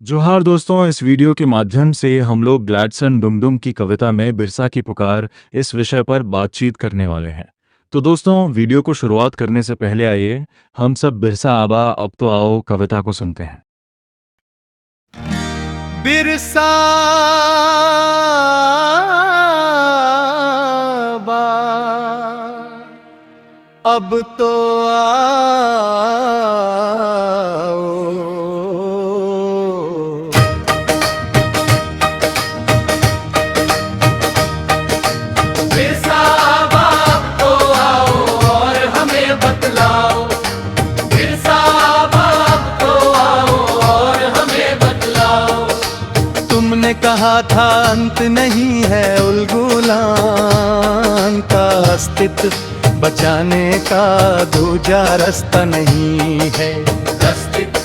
जोहार दोस्तों, इस वीडियो के माध्यम से हम लोग ग्लैडसन डुमडुम की कविता में बिरसा की पुकार इस विषय पर बातचीत करने वाले हैं। तो दोस्तों, वीडियो को शुरुआत करने से पहले आइए हम सब बिरसा आबा अब तो आओ कविता को सुनते हैं। बिरसा बा अब तो आओ, बिरसा बा अब तो आओ और हमें बतलाओ। बिरसा बा अब तो आओ और हमें बतलाओ। तुमने कहा था अंत नहीं है उलगुलान का अस्तित्व बचाने का दूजा रास्ता नहीं है। अस्तित्व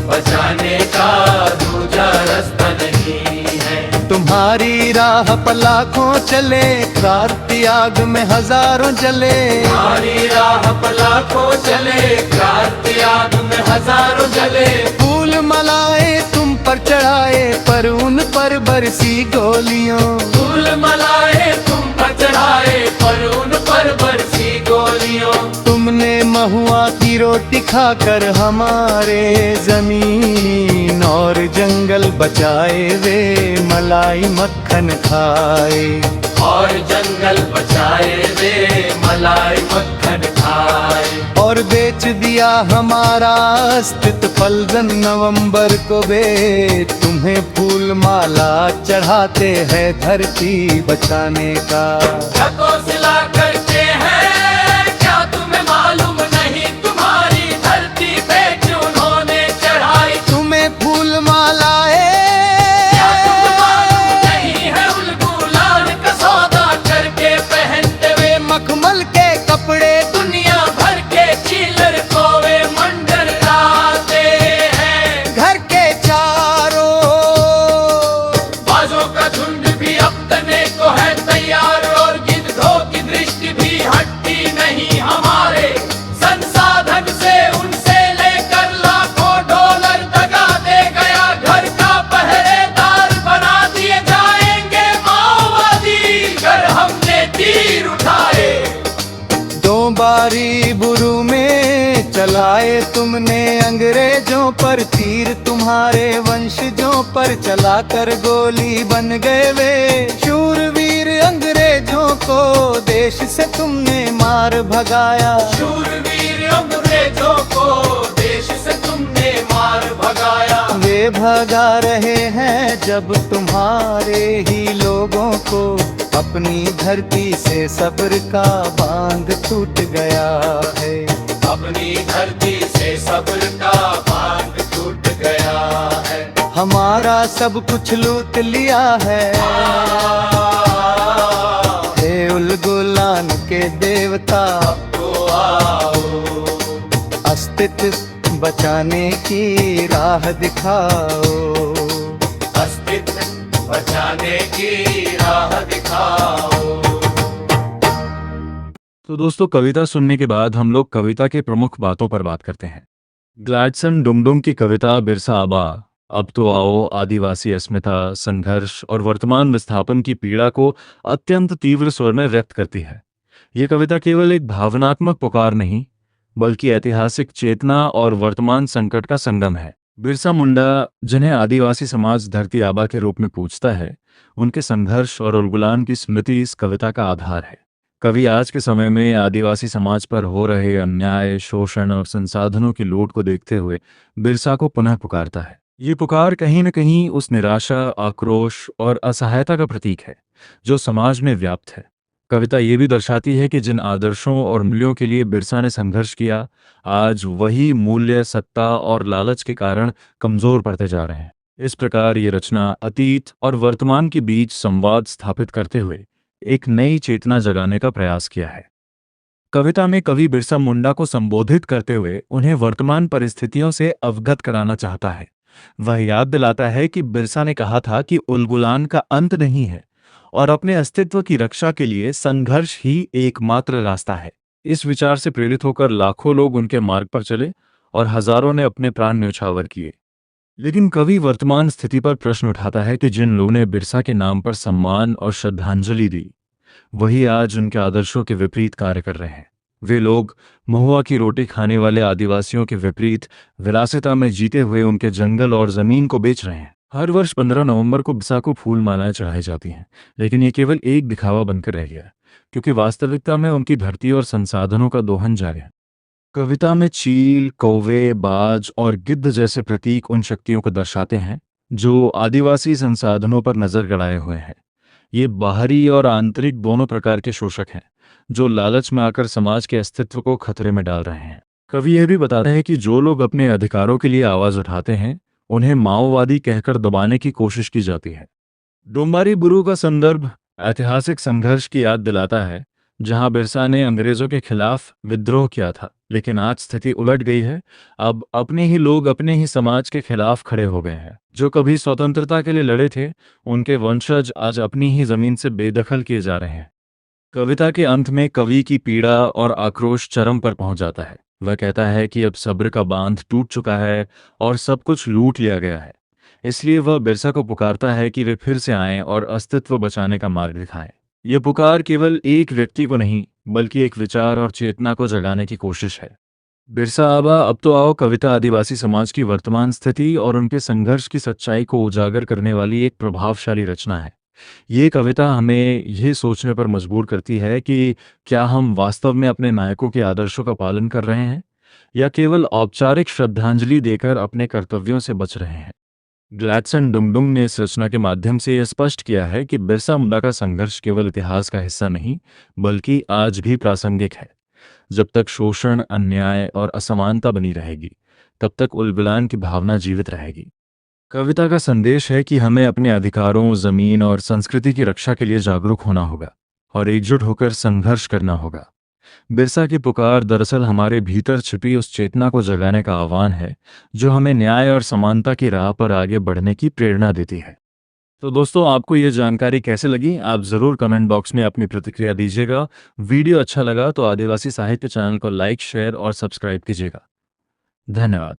बचाने का दूजा रास्ता नहीं है। तुम्हारी राह पर लाखों चले, क्रांति आग में हजारों जले। तुम्हारी राह पर लाखों चले, क्रांति आग में हजारों जले। फूल मलाए तुम पर चढ़ाए, पर उन पर बरसी गोलियों। फूल मलाए तुम पर चढ़ाए, पर उन पर बरसी गोलियों। तुमने महुआ की रोटी खाकर हमारे जमीन और जंगल बचाए, वे मलाई मक्खन खाए। और जंगल बचाए, वे मलाई मक्खन खाए। और बेच दिया हमारा अस्तित्व फल्गुन नवंबर को वे। तुम्हें फूल माला चढ़ाते हैं धरती बचाने का। सिला करते हैं क्या तुम्हें मालूम नहीं, तुम्हारी धरती पे जो उन्होंने चढ़ाई। तुम्हें फूल मालाए क्या तुम्हें मालूम नहीं है, उलगुलान का सौदा करके पहनते हुए मखमल के कपड़े दुनिया भर के चीलर को वे मंडराते हैं। घर के चारों बाजों का झुंड भी अपने को है तैयार, और गिद्धों की दृष्टि भी हटती नहीं हमारे संसाधन से। उनसे लेकर लाखों डॉलर दगा दे गया, घर का पहरेदार बना दिए जाएंगे माओवादी अगर हमने तीर उठाए। दो बारी बुरू में चलाए तुमने अंग्रेजों पर तीर, तुम्हारे वंशजों पर चलाकर गोली बन गए वे शूरवीर। अंग्रेजों को देश से तुमने मार भगाया। शूरवीर अंग्रेजों को देश से तुमने मार भगाया। वे भगा रहे हैं जब तुम्हारे ही लोगों को अपनी धरती से सब्र का बांध टूट गया है। अपनी धरती से सब्र का बांध टूट गया है। हमारा सब कुछ लूट लिया है। हे उलगुलान के देवता अब तो आओ, अस्तित्व बचाने की राह दिखाओ। अस्तित्व बचाने की राह दिखाओ। तो दोस्तों, कविता सुनने के बाद हम लोग कविता के प्रमुख बातों पर बात करते हैं। ग्लैडसन डुमडुम की कविता बिरसा आबा अब तो आओ आदिवासी अस्मिता, संघर्ष और वर्तमान विस्थापन की पीड़ा को अत्यंत तीव्र स्वर में व्यक्त करती है। ये कविता केवल एक भावनात्मक पुकार नहीं, बल्कि ऐतिहासिक चेतना और वर्तमान संकट का संगम है। बिरसा मुंडा, जिन्हें आदिवासी समाज धरती आबा के रूप में पूजता है, उनके संघर्ष और उलगुलान की स्मृति इस कविता का आधार है। कवि आज के समय में आदिवासी समाज पर हो रहे अन्याय, शोषण और संसाधनों की लूट को देखते हुए बिरसा को पुनः पुकारता है। ये पुकार कहीं न कहीं उस निराशा, आक्रोश और असहायता का प्रतीक है जो समाज में व्याप्त है। कविता ये भी दर्शाती है कि जिन आदर्शों और मूल्यों के लिए बिरसा ने संघर्ष किया, आज वही मूल्य सत्ता और लालच के कारण कमजोर पड़ते जा रहे हैं। इस प्रकार ये रचना अतीत और वर्तमान के बीच संवाद स्थापित करते हुए एक नई चेतना जगाने का प्रयास किया है। कविता में कवि बिरसा मुंडा को संबोधित करते हुए उन्हें वर्तमान परिस्थितियों से अवगत कराना चाहता है। वह याद दिलाता है कि बिरसा ने कहा था कि उलगुलान का अंत नहीं है और अपने अस्तित्व की रक्षा के लिए संघर्ष ही एकमात्र रास्ता है। इस विचार से प्रेरित होकर लाखों लोग उनके मार्ग पर चले और हजारों ने अपने प्राण न्यौछावर किए। लेकिन कवि वर्तमान स्थिति पर प्रश्न उठाता है कि जिन लोगों ने बिरसा के नाम पर सम्मान और श्रद्धांजलि दी, वही आज उनके आदर्शों के विपरीत कार्य कर रहे हैं। वे लोग महुआ की रोटी खाने वाले आदिवासियों के विपरीत विलासिता में जीते हुए उनके जंगल और जमीन को बेच रहे हैं। हर वर्ष 15 नवंबर को बिरसा को फूल मालाएं चढ़ाई जाती हैं, लेकिन ये केवल एक दिखावा बनकर रह गया, क्योंकि वास्तविकता में उनकी धरती और संसाधनों का दोहन जारी है। कविता में चील, कौवे, बाज और गिद्ध जैसे प्रतीक उन शक्तियों को दर्शाते हैं जो आदिवासी संसाधनों पर नजर गड़ाए हुए हैं। ये बाहरी और आंतरिक दोनों प्रकार के शोषक हैं, जो लालच में आकर समाज के अस्तित्व को खतरे में डाल रहे हैं। कवि यह भी बताते हैं कि जो लोग अपने अधिकारों के लिए आवाज उठाते हैं, उन्हें माओवादी कहकर दबाने की कोशिश की जाती है। डोम्बारी बुरू का संदर्भ ऐतिहासिक संघर्ष की याद दिलाता है, जहां बिरसा ने अंग्रेजों के खिलाफ विद्रोह किया था, लेकिन आज स्थिति उलट गई है। अब अपने ही लोग अपने ही समाज के खिलाफ खड़े हो गए हैं। जो कभी स्वतंत्रता के लिए लड़े थे, उनके वंशज आज अपनी ही जमीन से बेदखल किए जा रहे हैं। कविता के अंत में कवि की पीड़ा और आक्रोश चरम पर पहुंच जाता है। वह कहता है कि अब सब्र का बांध टूट चुका है और सब कुछ लूट लिया गया है। इसलिए वह बिरसा को पुकारता है कि वे फिर से आएं और अस्तित्व बचाने का मार्ग दिखाएं। यह पुकार केवल एक व्यक्ति को नहीं, बल्कि एक विचार और चेतना को जगाने की कोशिश है। बिरसा आबा अब तो आओ कविता आदिवासी समाज की वर्तमान स्थिति और उनके संघर्ष की सच्चाई को उजागर करने वाली एक प्रभावशाली रचना है। ये कविता हमें यह सोचने पर मजबूर करती है कि क्या हम वास्तव में अपने नायकों के आदर्शों का पालन कर रहे हैं, या केवल औपचारिक श्रद्धांजलि देकर अपने कर्तव्यों से बच रहे हैं। ग्लैडसन डुंगडुंग ने इस रचना के माध्यम से यह स्पष्ट किया है कि बिरसा मुंडा का संघर्ष केवल इतिहास का हिस्सा नहीं, बल्कि आज भी प्रासंगिक है। जब तक शोषण, अन्याय और असमानता बनी रहेगी, तब तक उलगुलान की भावना जीवित रहेगी। कविता का संदेश है कि हमें अपने अधिकारों, जमीन और संस्कृति की रक्षा के लिए जागरूक होना होगा और एकजुट होकर संघर्ष करना होगा। बिरसा की पुकार दरअसल हमारे भीतर छिपी उस चेतना को जगाने का आह्वान है, जो हमें न्याय और समानता की राह पर आगे बढ़ने की प्रेरणा देती है। तो दोस्तों, आपको ये जानकारी कैसे लगी? आप ज़रूर कमेंट बॉक्स में अपनी प्रतिक्रिया दीजिएगा। वीडियो अच्छा लगा तो आदिवासी साहित्य चैनल को लाइक, शेयर और सब्सक्राइब कीजिएगा। धन्यवाद।